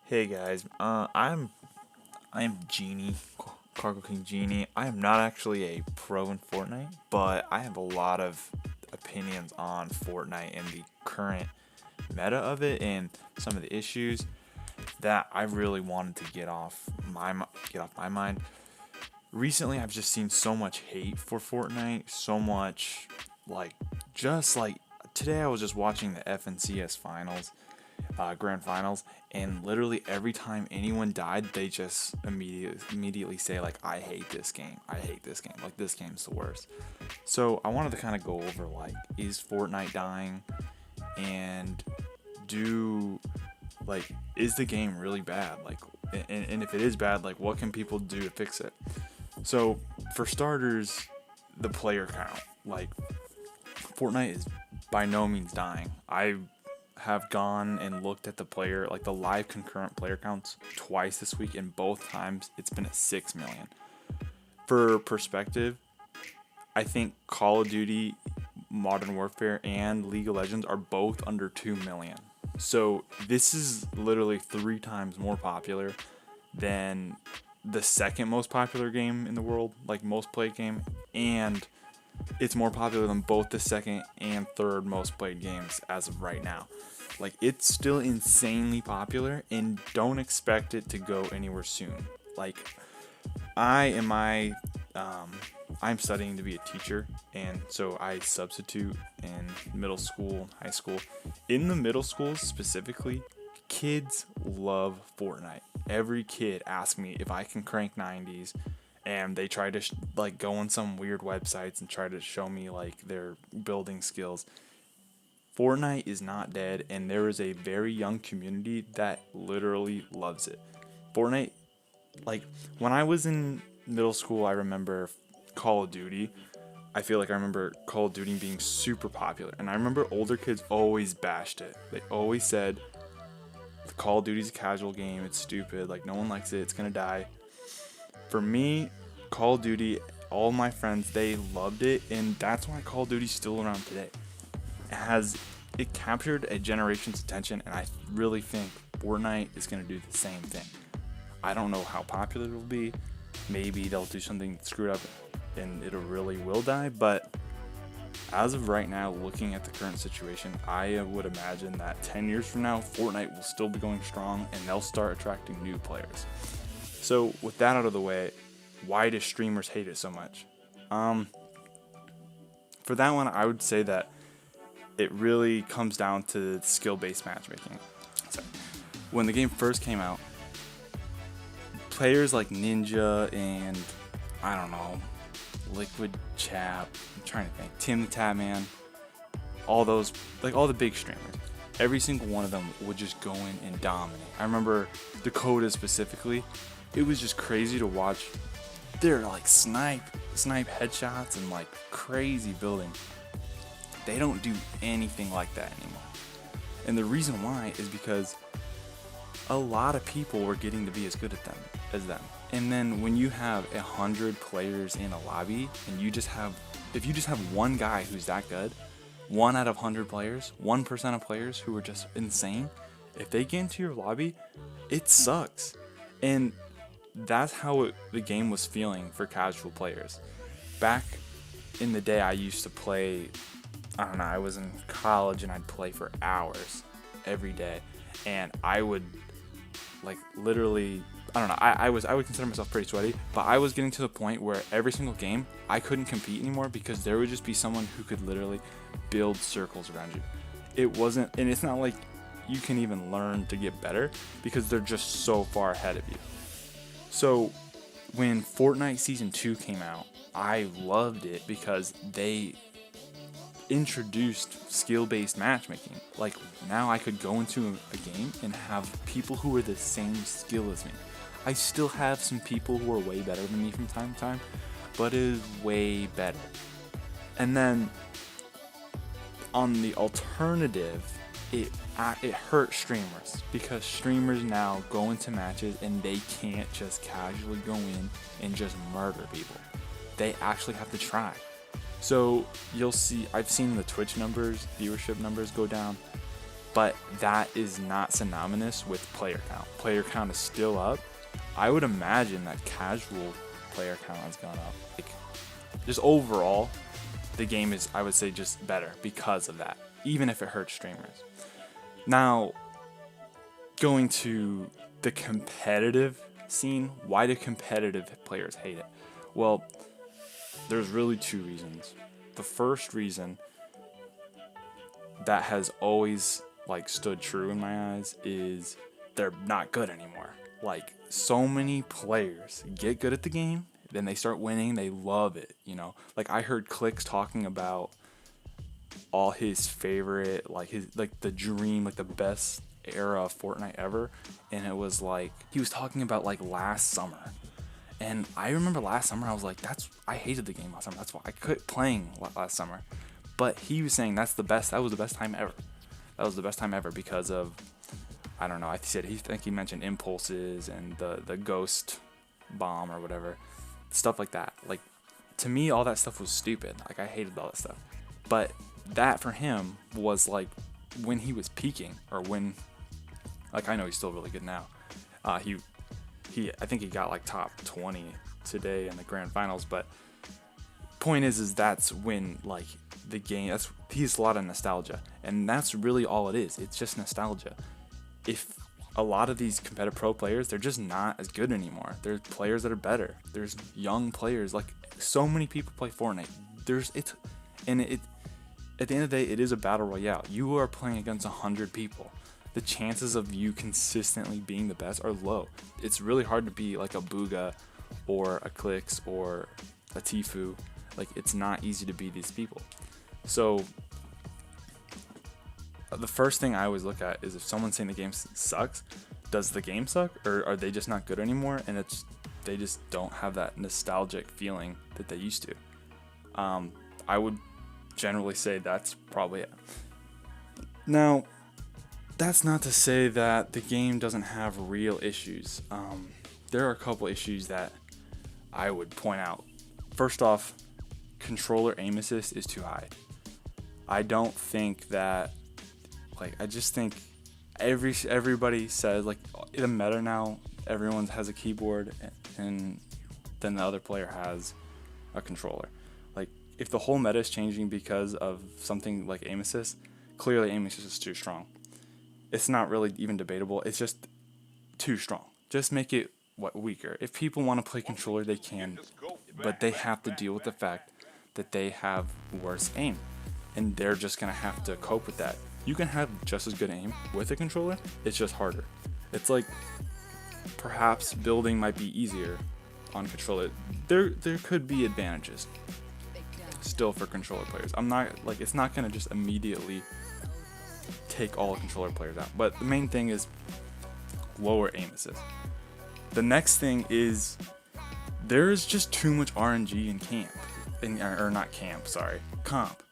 Hey guys, I am Genie, Cargo King Genie. I am not actually a pro in Fortnite, but I have a lot of opinions on Fortnite and the current meta of it and some of the issues that I really wanted to get off my mind. Recently, I've just seen so much hate for Fortnite, so much like just like today I was just watching the FNCS finals, grand finals, and literally every time anyone died, they just immediately say like, "I hate this game. I hate this game. Like this game's the worst." So I wanted to kind of go over like, is Fortnite dying, and do like, is the game really bad? Like, and if it is bad, like, what can people do to fix it? So for starters, the player count. Like, Fortnite is by no means dying. I have gone and looked at the live concurrent player counts twice this week, and both times it's been at 6 million. For perspective, I think Call of Duty, Modern Warfare, and League of Legends are both under 2 million. So this is literally 3 times more popular than the second most popular game in the world, like most played game, and it's more popular than both the second and third most played games as of right now. Like, it's still insanely popular, and don't expect it to go anywhere soon. Like, I am my I'm studying to be a teacher, and so I substitute in middle school, high school. In the middle schools specifically, kids love Fortnite. Every kid asks me if I can crank 90s, and they try to like go on some weird websites and try to show me like their building skills. Fortnite is not dead, and there is a very young community that literally loves it. Fortnite, like, when I was in middle school, I remember Call of Duty. I feel like I remember Call of Duty being super popular, and I remember older kids always bashed it. They always said Call of Duty's a casual game, it's stupid, like no one likes it, it's gonna die. For me, Call of Duty, all my friends, they loved it, and that's why Call of Duty's still around today. It captured a generation's attention, and I really think Fortnite is going to do the same thing. I don't know how popular it'll be. Maybe they'll do something screwed up and it really will die, but as of right now, looking at the current situation, I would imagine that 10 years from now, Fortnite will still be going strong, and they'll start attracting new players. So with that out of the way, why do streamers hate it so much? For that one, I would say that it really comes down to skill-based matchmaking. So, when the game first came out, players like Ninja and, I don't know, Liquid Chap, I'm trying to think, Tim the Tatman, all those, like all the big streamers, every single one of them would just go in and dominate. I remember Dakota specifically, it was just crazy to watch. They're like snipe headshots and like crazy building. They don't do anything like that anymore. And the reason why is because a lot of people were getting to be as good at them as them. And then when you have 100 players in a lobby, and if you just have one guy who's that good, 1 out of 100 players, 1% of players who are just insane, if they get into your lobby, it sucks. And that's how the game was feeling for casual players. Back in the day, I used to play, I don't know, I was in college and I'd play for hours every day, and I would like literally, I don't know, I would consider myself pretty sweaty, but I was getting to the point where every single game I couldn't compete anymore because there would just be someone who could literally build circles around you. It wasn't, and it's not like you can even learn to get better because they're just so far ahead of you. So when Fortnite Season 2 came out, I loved it because they introduced skill-based matchmaking. Like, now I could go into a game and have people who are the same skill as me. I still have some people who are way better than me from time to time, but it is way better. And then on the alternative, it hurt streamers because streamers now go into matches and they can't just casually go in and just murder people. They actually have to try. So you'll see, I've seen the Twitch numbers, viewership numbers go down, but that is not synonymous with player count. Player count is still up. I would imagine that casual player count has gone up. Like, just overall, the game is, I would say, just better because of that, even if it hurts streamers. Now, going to the competitive scene, why do competitive players hate it? Well, there's really two reasons. The first reason that has always like stood true in my eyes is they're not good anymore. Like, so many players get good at the game, then they start winning, they love it, you know. Like, I heard Clicks talking about all his favorite, like his, like the dream, like the best era of Fortnite ever, and it was like he was talking about like last summer. And I remember last summer I was like, I hated the game last summer, that's why I quit playing last summer. But he was saying that was the best time ever. That was the best time ever because of, I don't know, I think he mentioned impulses and the ghost bomb or whatever, stuff like that. Like, to me, all that stuff was stupid. Like, I hated all that stuff. But that for him was like when he was peaking, or when, like, I know he's still really good now. I think he got like top 20 today in the grand finals. But point is that's when like the game, he's a lot of nostalgia, and that's really all it is. It's just nostalgia. If a lot of these competitive pro players, they're just not as good anymore. There's players that are better. There's young players. Like, so many people play Fortnite. At the end of the day, it is a battle royale. You are playing against 100 people. The chances of you consistently being the best are low. It's really hard to be like a Booga or a Clicks or a Tfue. Like, it's not easy to beat these people. So the first thing I always look at is if someone's saying the game sucks, does the game suck, or are they just not good anymore, and they just don't have that nostalgic feeling that they used to. I would generally say that's probably it. Now, that's not to say that the game doesn't have real issues. There are a couple issues that I would point out. First off, controller aim assist is too high. I don't think that, like, I just think everybody says, like, in the meta now, everyone has a keyboard, and then the other player has a controller. Like, if the whole meta is changing because of something like aim assist, clearly aim assist is too strong. It's not really even debatable. It's just too strong. Just make it weaker. If people want to play controller, they can, but they have to deal with the fact that they have worse aim, and they're just gonna have to cope with that. You can have just as good aim with a controller, it's just harder. It's like, perhaps building might be easier on controller. There could be advantages still for controller players. I'm not, like, it's not gonna just immediately take all controller players out, but the main thing is lower aim assist. The next thing is there's just too much RNG in comp.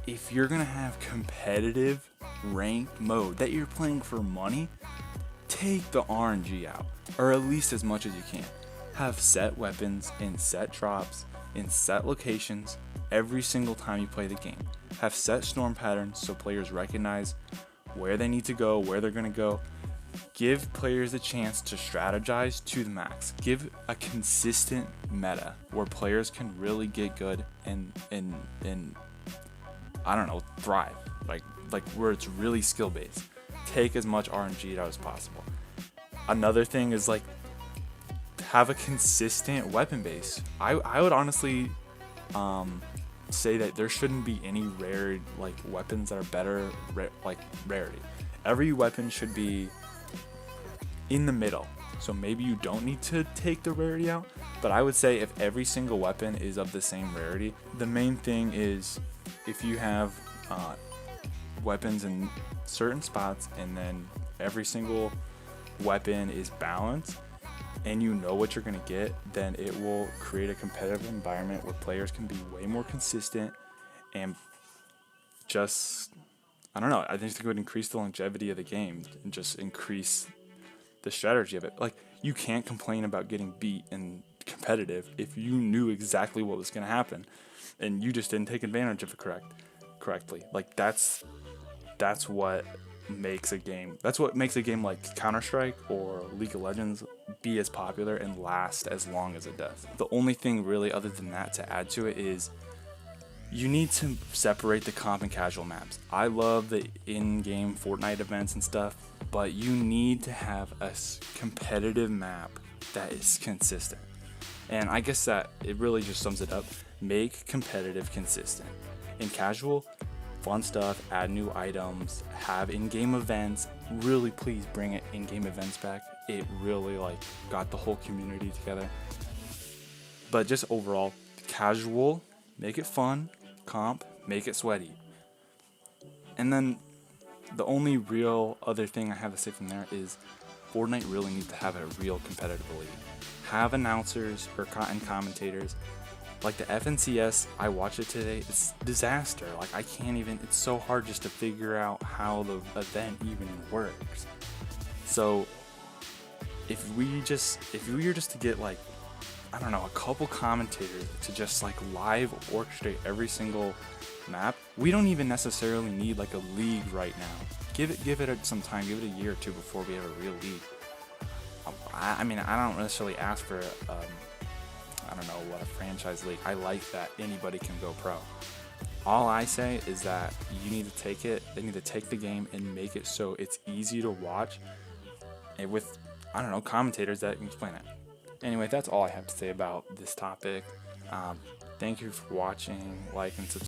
If you're gonna have competitive ranked mode that you're playing for money, take the RNG out, or at least as much as you can. Have set weapons in set drops in set locations every single time you play the game. Have set storm patterns so players recognize where they need to go, where they're gonna go. Give players a chance to strategize to the max. Give a consistent meta where players can really get good and I don't know, thrive. Like where it's really skill based. Take as much RNG out as possible. Another thing is, like, have a consistent weapon base. I would honestly say that there shouldn't be any rare, like, weapons that are better like rarity. Every weapon should be in the middle. So maybe you don't need to take the rarity out, but I would say if every single weapon is of the same rarity, the main thing is if you have weapons in certain spots and then every single weapon is balanced and you know what you're going to get, then it will create a competitive environment where players can be way more consistent and just, I don't know, I think it would increase the longevity of the game and just increase the strategy of it. Like, you can't complain about getting beat in competitive if you knew exactly what was going to happen and you just didn't take advantage of it correctly. Like, that's what makes a game. That's what makes a game like Counter-Strike or League of Legends be as popular and last as long as it does. The only thing really other than that to add to it is you need to separate the comp and casual maps. I love the in-game Fortnite events and stuff, but you need to have a competitive map that is consistent. And I guess that it really just sums it up. Make competitive consistent. In casual, fun stuff, add new items, have in-game events. Really please bring it in-game events back. It really got the whole community together. But just overall, casual, make it fun. Comp, make it sweaty. And then the only real other thing I have to say from there is Fortnite really needs to have a real competitive league. Have announcers or and commentators. Like the FNCS, I watched it today. It's disaster. I can't even. It's so hard just to figure out how the event even works. So if we were just to get I don't know, a couple commentators to just live orchestrate every single map. We don't even necessarily need a league right now. Give it some time. Give it a year or two before we have a real league. I mean, I don't necessarily ask for I don't know what a franchise league. I like that anybody can go pro. All I say is that you need to take it. They need to take the game and make it so it's easy to watch, and with commentators that can explain it. Anyway, that's all I have to say about this topic. Thank you for watching, like, and subscribe.